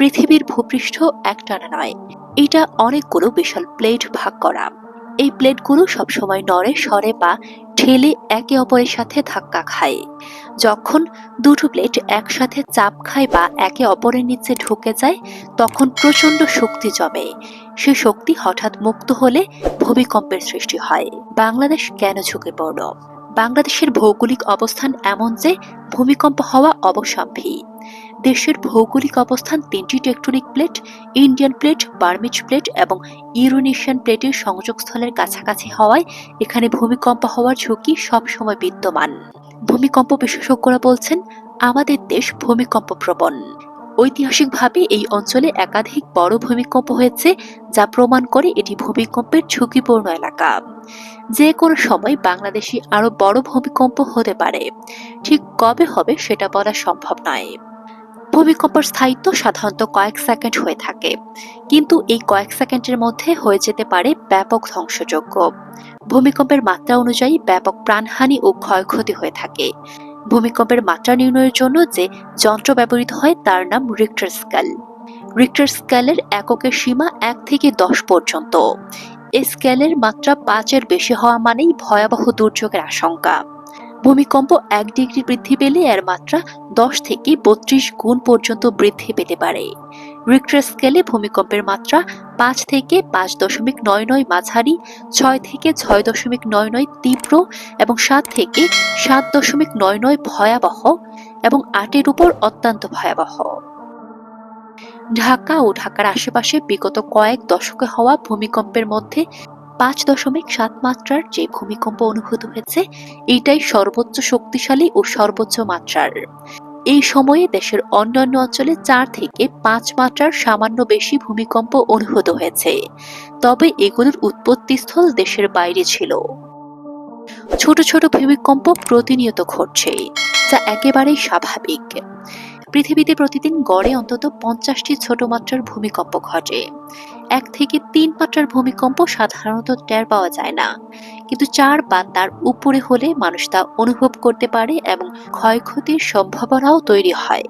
পৃথিবীর ভূপৃষ্ঠ একটানা নয়, এটা অনেকগুলো বিশাল প্লেট ভাগ করা। এই প্লেটগুলো সবসময় নড়ে সরে বা ঠেলে একে অপরের সাথে ধাক্কা খায়। যখন দুটো প্লেট একসাথে চাপ খায় বা একে অপরের নিচে ঢুকে যায়, তখন প্রচন্ড শক্তি জমে। সে শক্তি হঠাৎ মুক্ত হলে ভূমিকম্পের সৃষ্টি হয়। বাংলাদেশ কেন ঝুঁকিপূর্ণ? বাংলাদেশের ভৌগোলিক অবস্থান এমন যে ভূমিকম্প হওয়া অবশ্যম্ভাবী। দেশের ভৌগোলিক অবস্থান তিনটি tectonic plate, Indian plate, Burmese plate এবং ইউরেশিয়ান প্লেটের সংযোগস্থলের কাছাকাছি হওয়ায় এখানে ভূমিকম্প হওয়ার ঝুঁকি সবসময় বিদ্যমান। ভূমিকম্প বিশেষজ্ঞরা বলছেন, আমাদের দেশ ভূমিকম্প প্রবণ। ঐতিহাসিকভাবে এই অঞ্চলে একাধিক বড় ভূমিকম্প হয়েছে, যা প্রমাণ করে এটি ভূমিকম্পের ঝুঁকিপূর্ণ এলাকা। যে কোনো সময় বাংলাদেশে আরো বড় ভূমিকম্প হতে পারে। ঠিক কবে হবে সেটা বলা সম্ভব নয়। ভূমিকম্পের স্থায়িত্ব সাধারণত কয়েক সেকেন্ড হয়ে থাকে, কিন্তু এই কয়েক সেকেন্ডের মধ্যে হয়ে যেতে পারে ব্যাপক ধ্বংসযজ্ঞ। ভূমিকম্পের মাত্রা অনুযায়ী ব্যাপক প্রাণহানি ও ক্ষয়ক্ষতি হয়ে থাকে। ভূমিকম্পের মাত্রা নির্ণয়ের জন্য যে যন্ত্র ব্যবহৃত হয় তার নাম রিক্টার স্কেল। রিক্টার স্কেলের এককের সীমা 1 থেকে 10 পর্যন্ত। এই স্কেলের মাত্রা 5-এর বেশি হওয়া মানেই ভয়াবহ দুর্যোগের আশঙ্কা। ভূমিকম্প 1 ডিগ্রি বৃদ্ধি পেলে এর মাত্রা 10 থেকে 32 গুণ পর্যন্ত বৃদ্ধি পেতে পারে। রিক্টার স্কেলে ভূমিকম্পের মাত্রা 5 থেকে 5.99 মাঝারি, 6 থেকে 6.99 তীব্র এবং 7 থেকে 7.99 ভয়াবহ এবং 8-এর উপর অত্যন্ত ভয়াবহ। ঢাকা ও ঢাকার আশেপাশে বিগত কয়েক দশকে হওয়া ভূমিকম্পের মধ্যে 5.7 মাত্রার যে ভূমিকম্প অনুভূত হয়েছে, এটাই সর্বোচ্চ শক্তিশালী ও সর্বোচ্চ মাত্রার। এই সময়ে দেশের অন্যান্য অঞ্চলে 4 থেকে 5 মাত্রার সামান্য বেশি ভূমিকম্প অনুভূত হয়েছে, তবে এগুলোর উৎপত্তিস্থল দেশের বাইরে ছিল। ছোট ছোট ভূমিকম্প প্রতিনিয়ত ঘটছে, যা একেবারেই স্বাভাবিক। পৃথিবীতে প্রতিদিন গড়ে অন্তত 50টি ছোট মাত্রার ভূমিকম্প ঘটে। 1 থেকে 3 মাত্রার ভূমিকম্প সাধারণত টের পাওয়া যায় না, কিন্তু 4 বা তার উপরে হলে মানুষ তা অনুভব করতে পারে এবং ক্ষয়ক্ষতির সম্ভাবনাও তৈরি হয়।